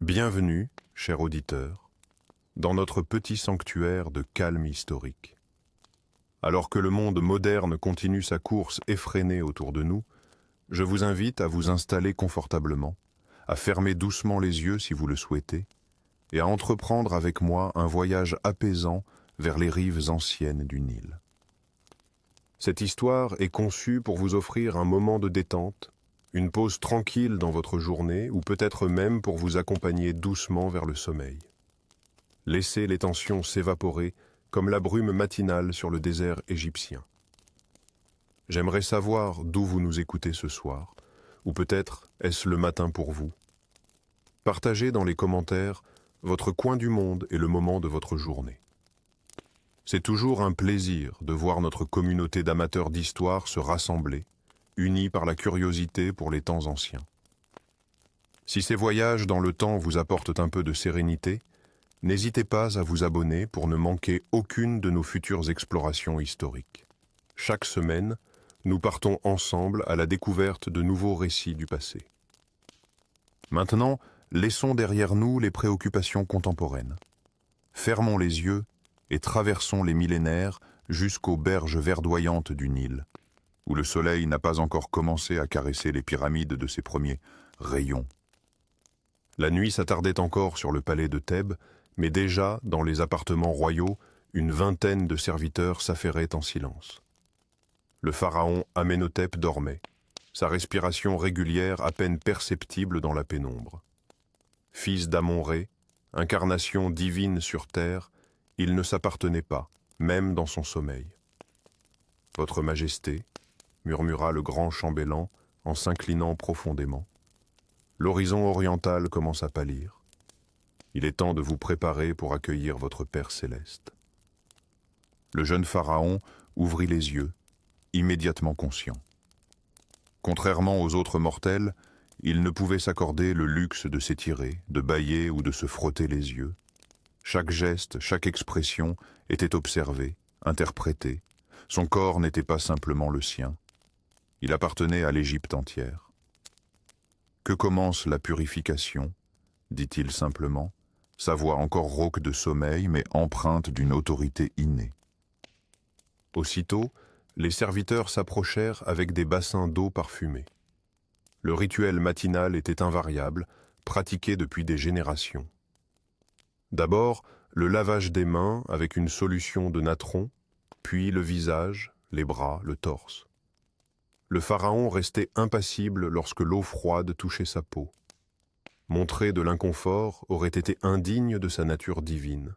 Bienvenue, cher auditeur, dans notre petit sanctuaire de calme historique. Alors que le monde moderne continue sa course effrénée autour de nous, je vous invite à vous installer confortablement, à fermer doucement les yeux si vous le souhaitez, et à entreprendre avec moi un voyage apaisant vers les rives anciennes du Nil. Cette histoire est conçue pour vous offrir un moment de détente, une pause tranquille dans votre journée ou peut-être même pour vous accompagner doucement vers le sommeil. Laissez les tensions s'évaporer comme la brume matinale sur le désert égyptien. J'aimerais savoir d'où vous nous écoutez ce soir, ou peut-être est-ce le matin pour vous. Partagez dans les commentaires votre coin du monde et le moment de votre journée. C'est toujours un plaisir de voir notre communauté d'amateurs d'histoire se rassembler, unis par la curiosité pour les temps anciens. Si ces voyages dans le temps vous apportent un peu de sérénité, n'hésitez pas à vous abonner pour ne manquer aucune de nos futures explorations historiques. Chaque semaine, nous partons ensemble à la découverte de nouveaux récits du passé. Maintenant, laissons derrière nous les préoccupations contemporaines. Fermons les yeux et traversons les millénaires jusqu'aux berges verdoyantes du Nil, où le soleil n'a pas encore commencé à caresser les pyramides de ses premiers rayons. La nuit s'attardait encore sur le palais de Thèbes, mais déjà, dans les appartements royaux, une vingtaine de serviteurs s'affairaient en silence. Le pharaon Amenhotep dormait, sa respiration régulière à peine perceptible dans la pénombre. Fils d'Amon-Ré, incarnation divine sur terre, il ne s'appartenait pas, même dans son sommeil. « Votre Majesté » murmura le grand chambellan en s'inclinant profondément. L'horizon oriental commence à pâlir. Il est temps de vous préparer pour accueillir votre Père céleste. Le jeune pharaon ouvrit les yeux, immédiatement conscient. Contrairement aux autres mortels, il ne pouvait s'accorder le luxe de s'étirer, de bâiller ou de se frotter les yeux. Chaque geste, chaque expression était observé, interprété. Son corps n'était pas simplement le sien. Il appartenait à l'Égypte entière. « Que commence la purification ?» dit-il simplement, sa voix encore rauque de sommeil, mais empreinte d'une autorité innée. Aussitôt, les serviteurs s'approchèrent avec des bassins d'eau parfumés. Le rituel matinal était invariable, pratiqué depuis des générations. D'abord, le lavage des mains avec une solution de natron, puis le visage, les bras, le torse. Le pharaon restait impassible lorsque l'eau froide touchait sa peau. Montrer de l'inconfort aurait été indigne de sa nature divine.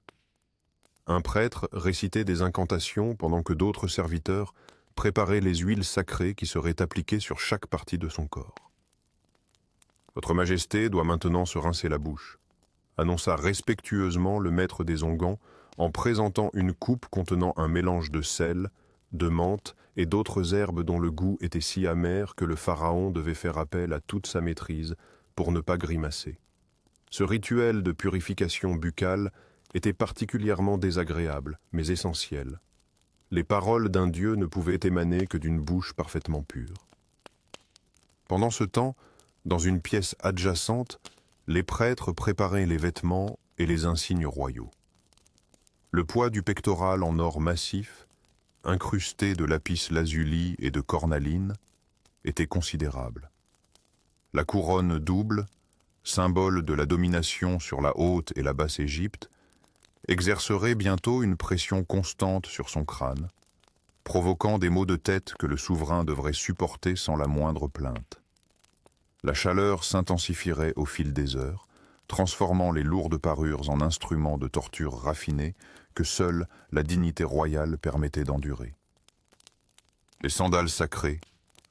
Un prêtre récitait des incantations pendant que d'autres serviteurs préparaient les huiles sacrées qui seraient appliquées sur chaque partie de son corps. « Votre Majesté doit maintenant se rincer la bouche », annonça respectueusement le maître des onguents en présentant une coupe contenant un mélange de sel, de menthe et d'autres herbes dont le goût était si amer que le pharaon devait faire appel à toute sa maîtrise pour ne pas grimacer. Ce rituel de purification buccale était particulièrement désagréable, mais essentiel. Les paroles d'un dieu ne pouvaient émaner que d'une bouche parfaitement pure. Pendant ce temps, dans une pièce adjacente, les prêtres préparaient les vêtements et les insignes royaux. Le poids du pectoral en or massif, incrusté de lapis-lazuli et de cornaline, était considérable. La couronne double, symbole de la domination sur la Haute et la Basse Égypte, exercerait bientôt une pression constante sur son crâne, provoquant des maux de tête que le souverain devrait supporter sans la moindre plainte. La chaleur s'intensifierait au fil des heures, transformant les lourdes parures en instruments de torture raffinés que seule la dignité royale permettait d'endurer. « Les sandales sacrées »,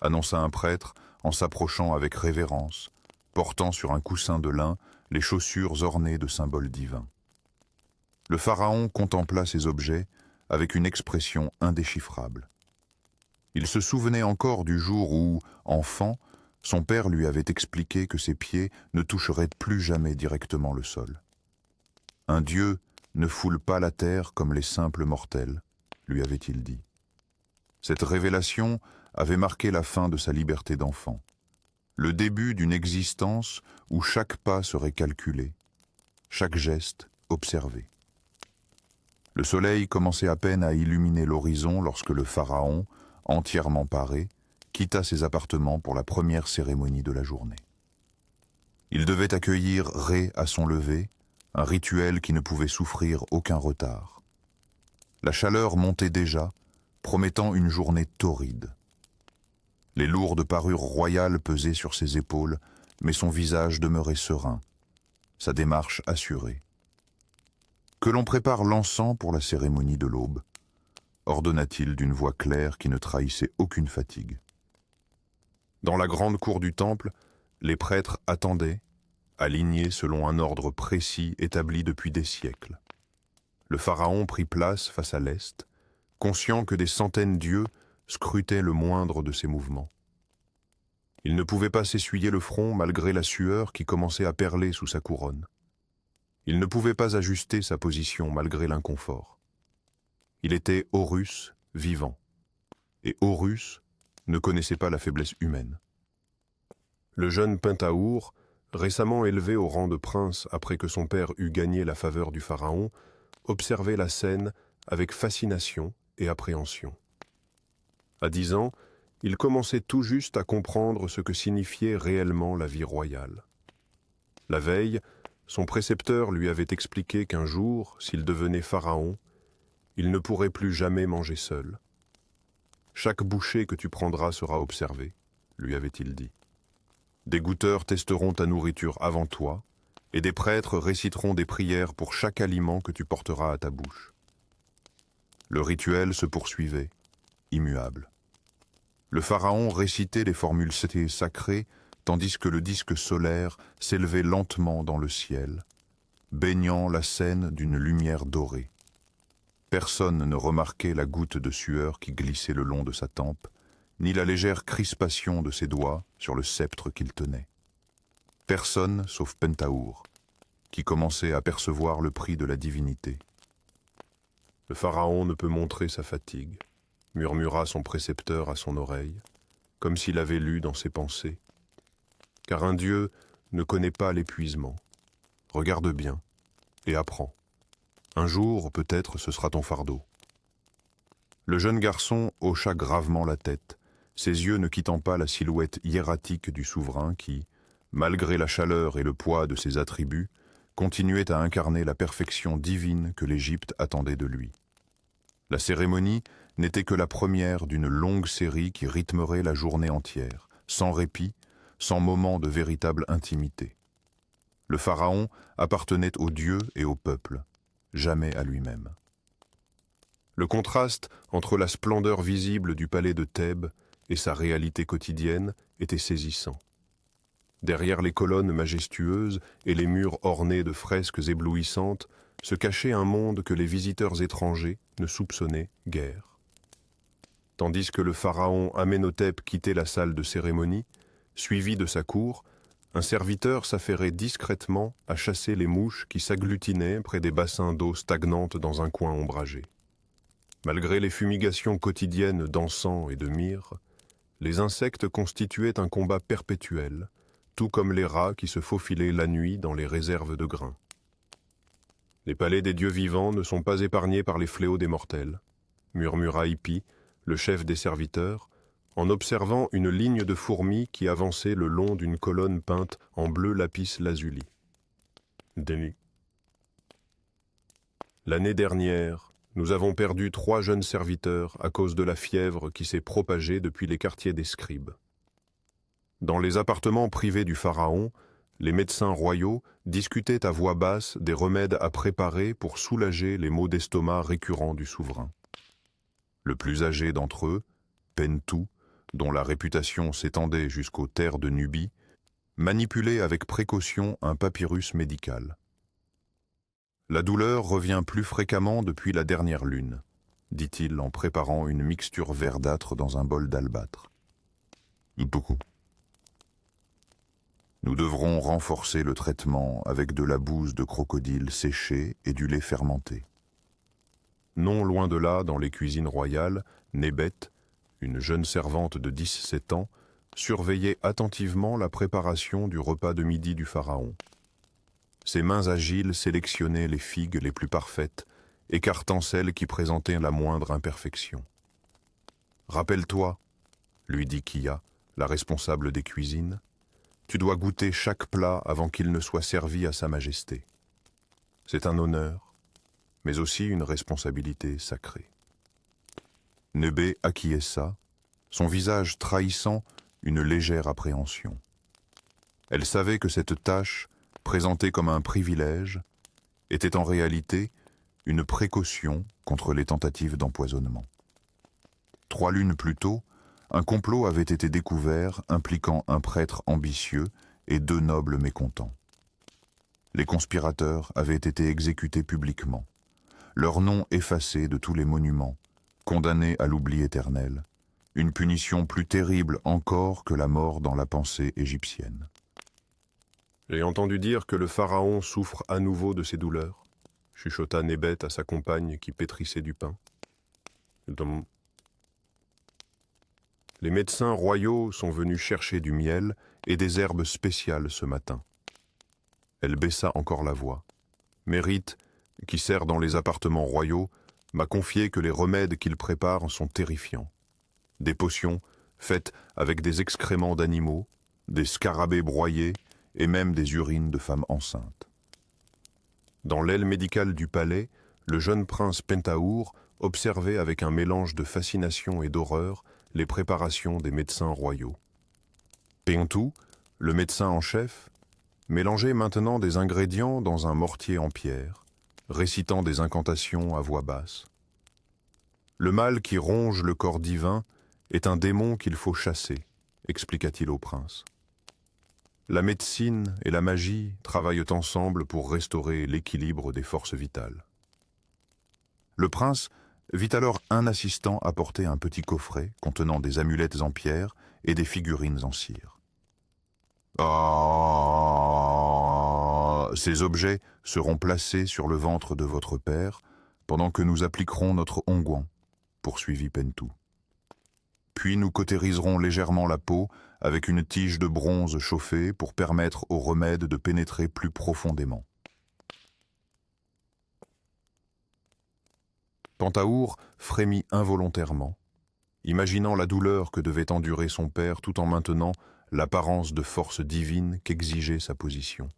annonça un prêtre en s'approchant avec révérence, portant sur un coussin de lin les chaussures ornées de symboles divins. Le pharaon contempla ces objets avec une expression indéchiffrable. Il se souvenait encore du jour où, enfant, son père lui avait expliqué que ses pieds ne toucheraient plus jamais directement le sol. Un dieu ne foule pas la terre comme les simples mortels, lui avait-il dit. Cette révélation avait marqué la fin de sa liberté d'enfant, le début d'une existence où chaque pas serait calculé, chaque geste observé. Le soleil commençait à peine à illuminer l'horizon lorsque le pharaon, entièrement paré, quitta ses appartements pour la première cérémonie de la journée. Il devait accueillir Ré à son lever, un rituel qui ne pouvait souffrir aucun retard. La chaleur montait déjà, promettant une journée torride. Les lourdes parures royales pesaient sur ses épaules, mais son visage demeurait serein, sa démarche assurée. « Que l'on prépare l'encens pour la cérémonie de l'aube », ordonna-t-il d'une voix claire qui ne trahissait aucune fatigue. Dans la grande cour du temple, les prêtres attendaient, alignés selon un ordre précis établi depuis des siècles. Le pharaon prit place face à l'est, conscient que des centaines d'yeux scrutaient le moindre de ses mouvements. Il ne pouvait pas s'essuyer le front malgré la sueur qui commençait à perler sous sa couronne. Il ne pouvait pas ajuster sa position malgré l'inconfort. Il était Horus vivant, et Horus ne connaissait pas la faiblesse humaine. Le jeune Pentahour, récemment élevé au rang de prince après que son père eut gagné la faveur du pharaon, observait la scène avec fascination et appréhension. À 10 ans, il commençait tout juste à comprendre ce que signifiait réellement la vie royale. La veille, son précepteur lui avait expliqué qu'un jour, s'il devenait pharaon, il ne pourrait plus jamais manger seul. « Chaque bouchée que tu prendras sera observée », lui avait-il dit. « Des goûteurs testeront ta nourriture avant toi, et des prêtres réciteront des prières pour chaque aliment que tu porteras à ta bouche. » Le rituel se poursuivait, immuable. Le pharaon récitait les formules sacrées, tandis que le disque solaire s'élevait lentement dans le ciel, baignant la scène d'une lumière dorée. Personne ne remarquait la goutte de sueur qui glissait le long de sa tempe, ni la légère crispation de ses doigts sur le sceptre qu'il tenait. Personne sauf Pentahour, qui commençait à percevoir le prix de la divinité. « Le pharaon ne peut montrer sa fatigue », murmura son précepteur à son oreille, comme s'il avait lu dans ses pensées. « Car un dieu ne connaît pas l'épuisement. Regarde bien et apprends. Un jour, peut-être, ce sera ton fardeau. » Le jeune garçon hocha gravement la tête, ses yeux ne quittant pas la silhouette hiératique du souverain qui, malgré la chaleur et le poids de ses attributs, continuait à incarner la perfection divine que l'Égypte attendait de lui. La cérémonie n'était que la première d'une longue série qui rythmerait la journée entière, sans répit, sans moment de véritable intimité. Le pharaon appartenait aux dieux et au peuple, jamais à lui-même. Le contraste entre la splendeur visible du palais de Thèbes et sa réalité quotidienne était saisissant. Derrière les colonnes majestueuses et les murs ornés de fresques éblouissantes se cachait un monde que les visiteurs étrangers ne soupçonnaient guère. Tandis que le pharaon Amenhotep quittait la salle de cérémonie, suivi de sa cour, un serviteur s'affairait discrètement à chasser les mouches qui s'agglutinaient près des bassins d'eau stagnantes dans un coin ombragé. Malgré les fumigations quotidiennes d'encens et de myrrhe, les insectes constituaient un combat perpétuel, tout comme les rats qui se faufilaient la nuit dans les réserves de grains. Les palais des dieux vivants ne sont pas épargnés par les fléaux des mortels, murmura Hippi, le chef des serviteurs, en observant une ligne de fourmis qui avançait le long d'une colonne peinte en bleu lapis lazuli. L'année dernière, nous avons perdu 3 jeunes serviteurs à cause de la fièvre qui s'est propagée depuis les quartiers des scribes. Dans les appartements privés du pharaon, les médecins royaux discutaient à voix basse des remèdes à préparer pour soulager les maux d'estomac récurrents du souverain. Le plus âgé d'entre eux, Pentou, dont la réputation s'étendait jusqu'aux terres de Nubie, manipulait avec précaution un papyrus médical. La douleur revient plus fréquemment depuis la dernière lune, dit-il en préparant une mixture verdâtre dans un bol d'albâtre. Beaucoup. Nous devrons renforcer le traitement avec de la bouse de crocodile séchée et du lait fermenté. Non loin de là, dans les cuisines royales, Nébet, une jeune servante de 17 ans, surveillait attentivement la préparation du repas de midi du pharaon. Ses mains agiles sélectionnaient les figues les plus parfaites, écartant celles qui présentaient la moindre imperfection. « Rappelle-toi, lui dit Kia, la responsable des cuisines, tu dois goûter chaque plat avant qu'il ne soit servi à Sa Majesté. C'est un honneur, mais aussi une responsabilité sacrée. » Nebé acquiesça, son visage trahissant une légère appréhension. Elle savait que cette tâche, présentée comme un privilège, était en réalité une précaution contre les tentatives d'empoisonnement. 3 lunes plus tôt, un complot avait été découvert impliquant un prêtre ambitieux et 2 nobles mécontents. Les conspirateurs avaient été exécutés publiquement, leurs noms effacés de tous les monuments, condamnés à l'oubli éternel, une punition plus terrible encore que la mort dans la pensée égyptienne. J'ai entendu dire que le pharaon souffre à nouveau de ses douleurs, chuchota Nebet à sa compagne qui pétrissait du pain. Les médecins royaux sont venus chercher du miel et des herbes spéciales ce matin. Elle baissa encore la voix. Mérite, qui sert dans les appartements royaux, m'a confié que les remèdes qu'il prépare sont terrifiants. Des potions faites avec des excréments d'animaux, des scarabées broyés et même des urines de femmes enceintes. Dans l'aile médicale du palais, le jeune prince Pentahour observait avec un mélange de fascination et d'horreur les préparations des médecins royaux. Pentou, le médecin en chef, mélangeait maintenant des ingrédients dans un mortier en pierre, récitant des incantations à voix basse. Le mal qui ronge le corps divin est un démon qu'il faut chasser, expliqua-t-il au prince. La médecine et la magie travaillent ensemble pour restaurer l'équilibre des forces vitales. Le prince vit alors un assistant apporter un petit coffret contenant des amulettes en pierre et des figurines en cire. Ces objets seront placés sur le ventre de votre père pendant que nous appliquerons notre onguent, poursuivit Pentou. Puis nous cautériserons légèrement la peau avec une tige de bronze chauffée pour permettre au remède de pénétrer plus profondément. Pentahour frémit involontairement, imaginant la douleur que devait endurer son père tout en maintenant l'apparence de force divine qu'exigeait sa position.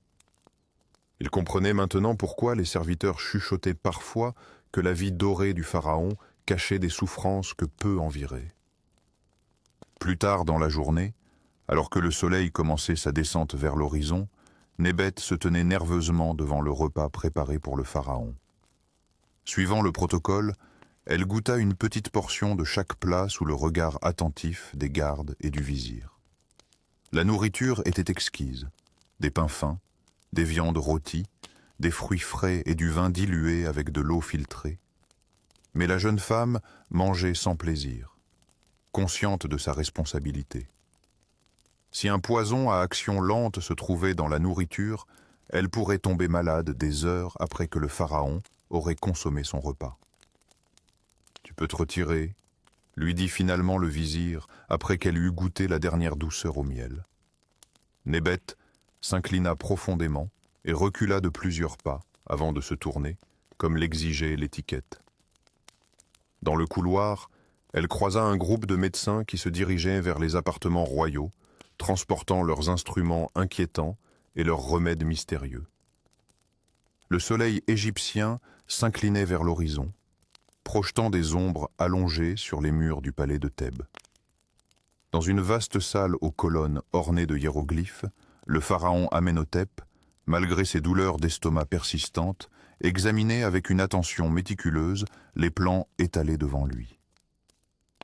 Il comprenait maintenant pourquoi les serviteurs chuchotaient parfois que la vie dorée du pharaon cachait des souffrances que peu enviraient. Plus tard dans la journée, alors que le soleil commençait sa descente vers l'horizon, Nebet se tenait nerveusement devant le repas préparé pour le pharaon. Suivant le protocole, elle goûta une petite portion de chaque plat sous le regard attentif des gardes et du vizir. La nourriture était exquise, des pains fins, des viandes rôties, des fruits frais et du vin dilué avec de l'eau filtrée. Mais la jeune femme mangeait sans plaisir, consciente de sa responsabilité. Si un poison à action lente se trouvait dans la nourriture, elle pourrait tomber malade des heures après que le pharaon aurait consommé son repas. « Tu peux te retirer », lui dit finalement le vizir après qu'elle eut goûté la dernière douceur au miel. Nebet s'inclina profondément et recula de plusieurs pas avant de se tourner, comme l'exigeait l'étiquette. Dans le couloir, elle croisa un groupe de médecins qui se dirigeaient vers les appartements royaux, transportant leurs instruments inquiétants et leurs remèdes mystérieux. Le soleil égyptien s'inclinait vers l'horizon, projetant des ombres allongées sur les murs du palais de Thèbes. Dans une vaste salle aux colonnes ornées de hiéroglyphes, le pharaon Amenhotep, malgré ses douleurs d'estomac persistantes, examinait avec une attention méticuleuse les plans étalés devant lui.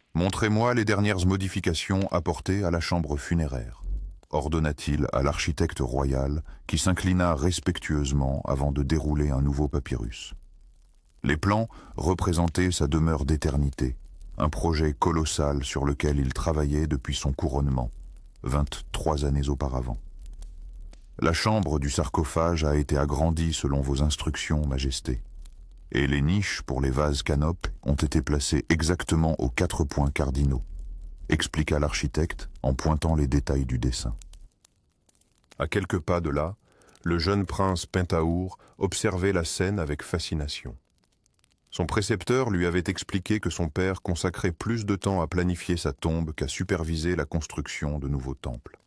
« Montrez-moi les dernières modifications apportées à la chambre funéraire », ordonna-t-il à l'architecte royal qui s'inclina respectueusement avant de dérouler un nouveau papyrus. Les plans représentaient sa demeure d'éternité, un projet colossal sur lequel il travaillait depuis son couronnement, 23 années auparavant. La chambre du sarcophage a été agrandie selon vos instructions, Majesté, et les niches pour les vases canopes ont été placées exactement aux 4 points cardinaux, expliqua l'architecte en pointant les détails du dessin. À quelques pas de là, le jeune prince Pentahour observait la scène avec fascination. Son précepteur lui avait expliqué que son père consacrait plus de temps à planifier sa tombe qu'à superviser la construction de nouveaux temples.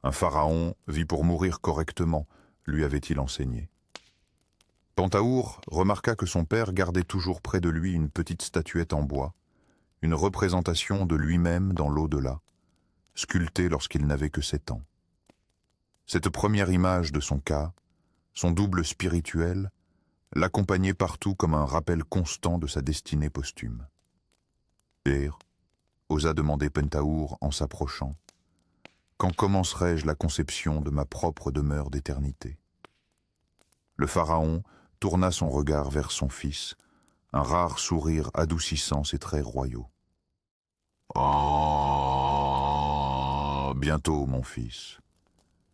Un pharaon vit pour mourir correctement, lui avait-il enseigné. Pentahour remarqua que son père gardait toujours près de lui une petite statuette en bois, une représentation de lui-même dans l'au-delà, sculptée lorsqu'il n'avait que 7 ans. Cette première image de son cas, son double spirituel, l'accompagnait partout comme un rappel constant de sa destinée posthume. Père, osa demander Pentahour en s'approchant, quand commencerai-je la conception de ma propre demeure d'éternité? Le pharaon tourna son regard vers son fils, un rare sourire adoucissant ses traits royaux. « Oh, bientôt, mon fils.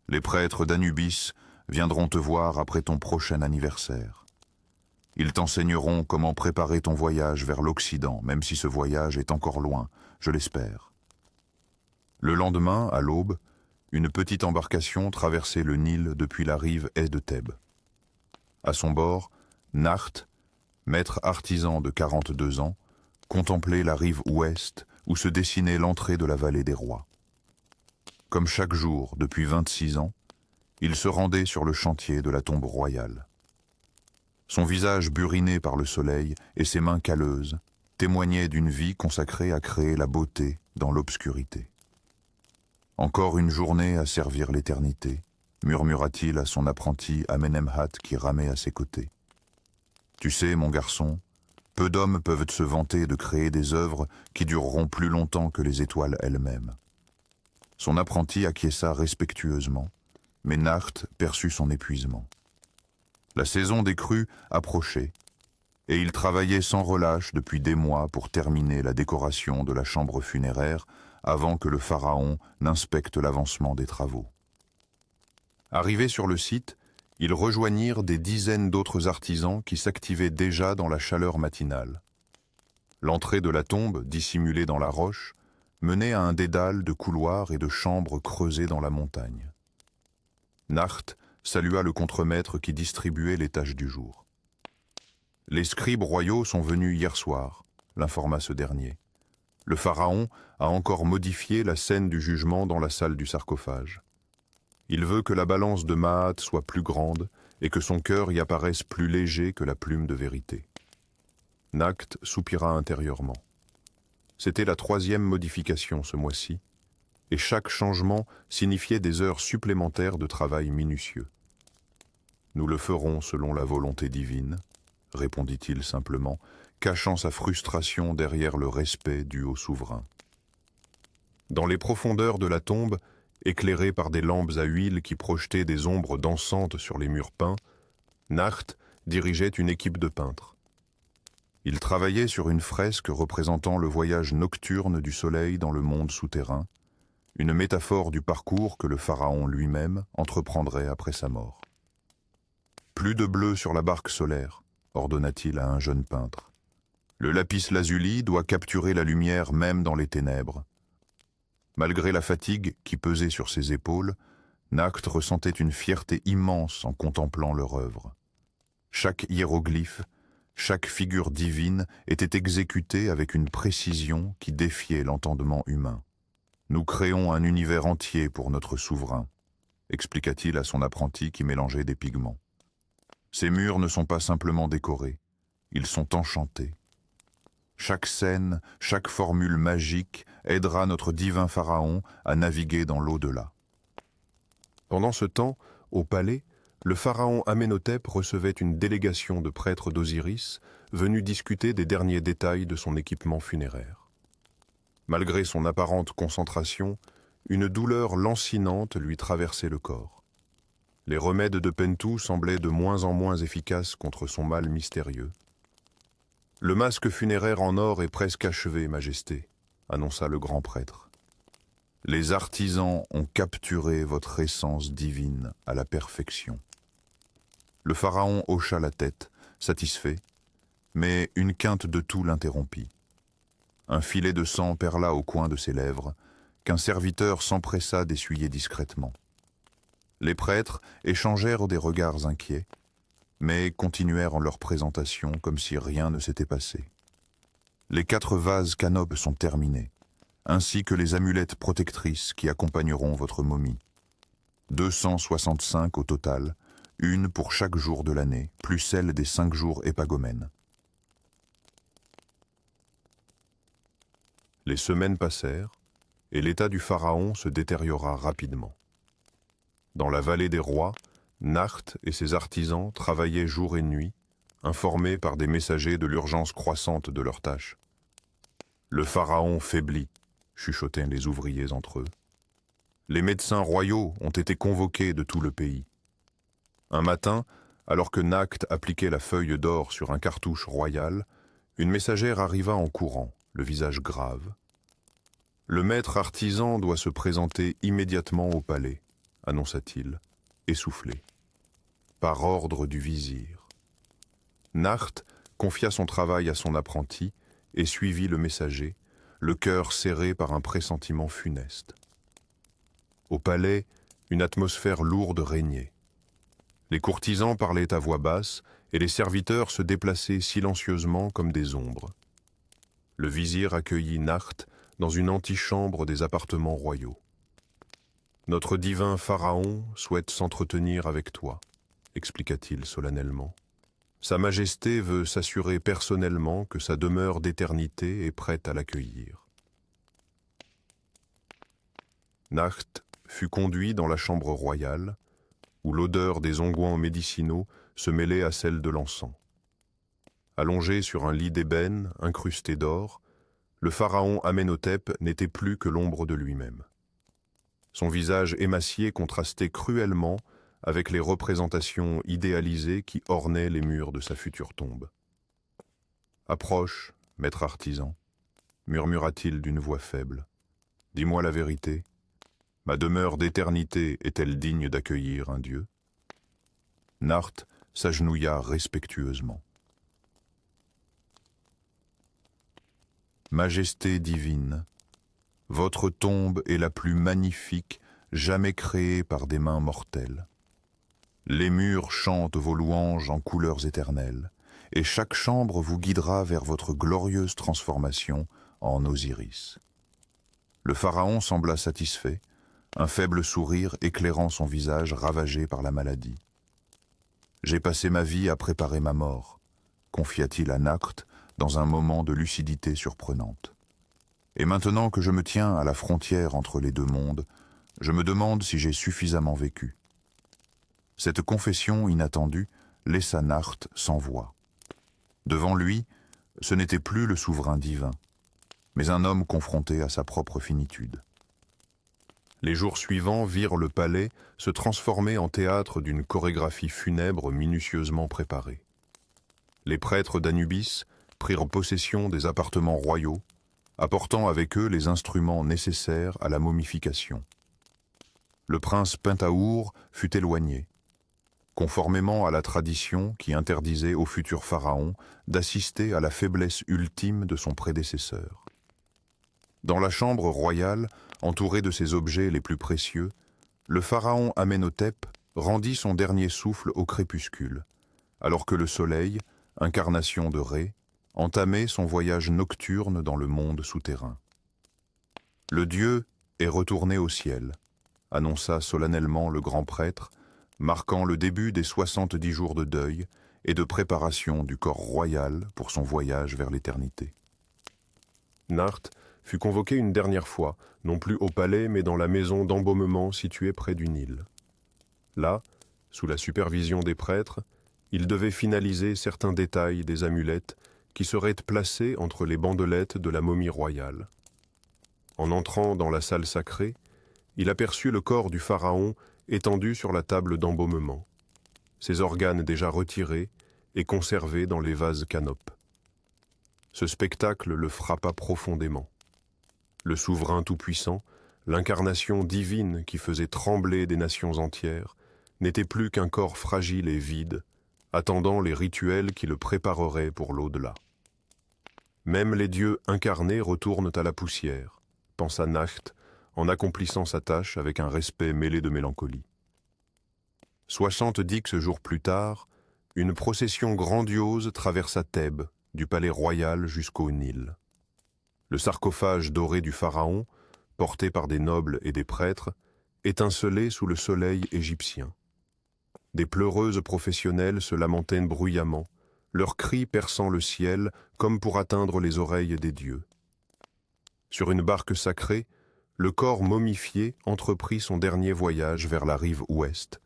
Les prêtres d'Anubis viendront te voir après ton prochain anniversaire. Ils t'enseigneront comment préparer ton voyage vers l'Occident, même si ce voyage est encore loin, je l'espère. » Le lendemain, à l'aube, une petite embarcation traversait le Nil depuis la rive est de Thèbes. À son bord, Nacht, maître artisan de 42 ans, contemplait la rive ouest où se dessinait l'entrée de la vallée des rois. Comme chaque jour depuis 26 ans, il se rendait sur le chantier de la tombe royale. Son visage buriné par le soleil et ses mains calleuses témoignaient d'une vie consacrée à créer la beauté dans l'obscurité. Encore une journée à servir l'éternité, murmura-t-il à son apprenti Amenemhat qui ramait à ses côtés. Tu sais, mon garçon, peu d'hommes peuvent se vanter de créer des œuvres qui dureront plus longtemps que les étoiles elles-mêmes. Son apprenti acquiesça respectueusement, mais Nacht perçut son épuisement. La saison des crues approchait, et il travaillait sans relâche depuis des mois pour terminer la décoration de la chambre funéraire avant que le pharaon n'inspecte l'avancement des travaux. Arrivés sur le site, ils rejoignirent des dizaines d'autres artisans qui s'activaient déjà dans la chaleur matinale. L'entrée de la tombe, dissimulée dans la roche, menait à un dédale de couloirs et de chambres creusées dans la montagne. Nacht salua le contremaître qui distribuait les tâches du jour. « Les scribes royaux sont venus hier soir », l'informa ce dernier. Le pharaon a encore modifié la scène du jugement dans la salle du sarcophage. Il veut que la balance de Maat soit plus grande et que son cœur y apparaisse plus léger que la plume de vérité. Nacht soupira intérieurement. C'était la 3e modification ce mois-ci, et chaque changement signifiait des heures supplémentaires de travail minutieux. « Nous le ferons selon la volonté divine », répondit-il simplement, cachant sa frustration derrière le respect dû au souverain. Dans les profondeurs de la tombe, éclairée par des lampes à huile qui projetaient des ombres dansantes sur les murs peints, Nacht dirigeait une équipe de peintres. Il travaillait sur une fresque représentant le voyage nocturne du soleil dans le monde souterrain, une métaphore du parcours que le pharaon lui-même entreprendrait après sa mort. « Plus de bleu sur la barque solaire », ordonna-t-il à un jeune peintre. « Le lapis-lazuli doit capturer la lumière même dans les ténèbres. » Malgré la fatigue qui pesait sur ses épaules, Nacht ressentait une fierté immense en contemplant leur œuvre. Chaque hiéroglyphe, chaque figure divine était exécutée avec une précision qui défiait l'entendement humain. « Nous créons un univers entier pour notre souverain », expliqua-t-il à son apprenti qui mélangeait des pigments. « Ces murs ne sont pas simplement décorés, ils sont enchantés. Chaque scène, chaque formule magique aidera notre divin pharaon à naviguer dans l'au-delà. » Pendant ce temps, au palais, le pharaon Amenhotep recevait une délégation de prêtres d'Osiris venus discuter des derniers détails de son équipement funéraire. Malgré son apparente concentration, une douleur lancinante lui traversait le corps. Les remèdes de Pentu semblaient de moins en moins efficaces contre son mal mystérieux. « Le masque funéraire en or est presque achevé, Majesté », annonça le grand prêtre. « Les artisans ont capturé votre essence divine à la perfection. » Le pharaon hocha la tête, satisfait, mais une quinte de toux l'interrompit. Un filet de sang perla au coin de ses lèvres, qu'un serviteur s'empressa d'essuyer discrètement. Les prêtres échangèrent des regards inquiets, mais continuèrent en leur présentation comme si rien ne s'était passé. Les 4 vases canopes sont terminés, ainsi que les amulettes protectrices qui accompagneront votre momie. 265 au total, une pour chaque jour de l'année, plus celle des 5 jours épagomènes. Les semaines passèrent, et l'état du pharaon se détériora rapidement. Dans la vallée des rois, Nacht et ses artisans travaillaient jour et nuit, informés par des messagers de l'urgence croissante de leurs tâches. Le pharaon faiblit, chuchotaient les ouvriers entre eux. Les médecins royaux ont été convoqués de tout le pays. Un matin, alors que Nacht appliquait la feuille d'or sur un cartouche royal, une messagère arriva en courant, le visage grave. Le maître artisan doit se présenter immédiatement au palais, annonça-t-il, essoufflé. Par ordre du vizir. Nacht confia son travail à son apprenti et suivit le messager, le cœur serré par un pressentiment funeste. Au palais, une atmosphère lourde régnait. Les courtisans parlaient à voix basse et les serviteurs se déplaçaient silencieusement comme des ombres. Le vizir accueillit Nacht dans une antichambre des appartements royaux. « Notre divin pharaon souhaite s'entretenir avec toi », expliqua-t-il solennellement. « Sa Majesté veut s'assurer personnellement que sa demeure d'éternité est prête à l'accueillir. » Nacht fut conduit dans la chambre royale, où l'odeur des onguents médicinaux se mêlait à celle de l'encens. Allongé sur un lit d'ébène incrusté d'or, le pharaon Amenhotep n'était plus que l'ombre de lui-même. Son visage émacié contrastait cruellement avec les représentations idéalisées qui ornaient les murs de sa future tombe. « Approche, maître artisan, » murmura-t-il d'une voix faible. « Dis-moi la vérité. Ma demeure d'éternité est-elle digne d'accueillir un dieu ?» Nacht s'agenouilla respectueusement. « Majesté divine, votre tombe est la plus magnifique jamais créée par des mains mortelles. Les murs chantent vos louanges en couleurs éternelles, et chaque chambre vous guidera vers votre glorieuse transformation en Osiris. » Le pharaon sembla satisfait, un faible sourire éclairant son visage ravagé par la maladie. « J'ai passé ma vie à préparer ma mort, » confia-t-il à Nacht dans un moment de lucidité surprenante. « Et maintenant que je me tiens à la frontière entre les deux mondes, je me demande si j'ai suffisamment vécu. » Cette confession inattendue laissa Nacht sans voix. Devant lui, ce n'était plus le souverain divin, mais un homme confronté à sa propre finitude. Les jours suivants virent le palais se transformer en théâtre d'une chorégraphie funèbre minutieusement préparée. Les prêtres d'Anubis prirent possession des appartements royaux, apportant avec eux les instruments nécessaires à la momification. Le prince Pentahour fut éloigné, conformément à la tradition qui interdisait au futur pharaon d'assister à la faiblesse ultime de son prédécesseur. Dans la chambre royale, entouré de ses objets les plus précieux, le pharaon Amenhotep rendit son dernier souffle au crépuscule, alors que le soleil, incarnation de Ré, entamait son voyage nocturne dans le monde souterrain. « Le Dieu est retourné au ciel », annonça solennellement le grand prêtre, marquant le début des 70 jours de deuil et de préparation du corps royal pour son voyage vers l'éternité. Nacht fut convoqué une dernière fois, non plus au palais, mais dans la maison d'embaumement située près du Nil. Là, sous la supervision des prêtres, il devait finaliser certains détails des amulettes qui seraient placées entre les bandelettes de la momie royale. En entrant dans la salle sacrée, il aperçut le corps du pharaon étendu sur la table d'embaumement, ses organes déjà retirés et conservés dans les vases canopes. Ce spectacle le frappa profondément. Le souverain tout-puissant, l'incarnation divine qui faisait trembler des nations entières, n'était plus qu'un corps fragile et vide, attendant les rituels qui le prépareraient pour l'au-delà. Même les dieux incarnés retournent à la poussière, pensa Nacht, en accomplissant sa tâche avec un respect mêlé de mélancolie. 70 jours plus tard, une procession grandiose traversa Thèbes, du palais royal jusqu'au Nil. Le sarcophage doré du pharaon, porté par des nobles et des prêtres, étincelait sous le soleil égyptien. Des pleureuses professionnelles se lamentaient bruyamment, leurs cris perçant le ciel comme pour atteindre les oreilles des dieux. Sur une barque sacrée, le corps momifié entreprit son dernier voyage vers la rive ouest,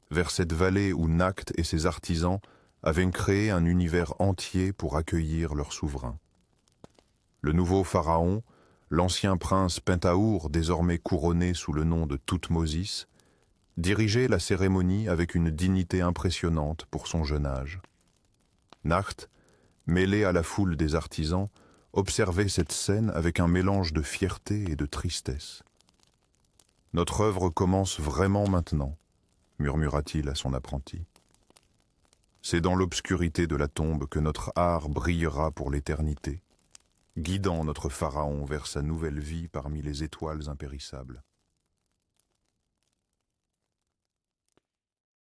vers cette vallée où Nakhte et ses artisans avaient créé un univers entier pour accueillir leur souverain. Le nouveau pharaon, l'ancien prince Pentahour, désormais couronné sous le nom de Thoutmosis, dirigeait la cérémonie avec une dignité impressionnante pour son jeune âge. Nakhte, mêlé à la foule des artisans, observait cette scène avec un mélange de fierté et de tristesse. « Notre œuvre commence vraiment maintenant », murmura-t-il à son apprenti. « C'est dans l'obscurité de la tombe que notre art brillera pour l'éternité, guidant notre pharaon vers sa nouvelle vie parmi les étoiles impérissables. »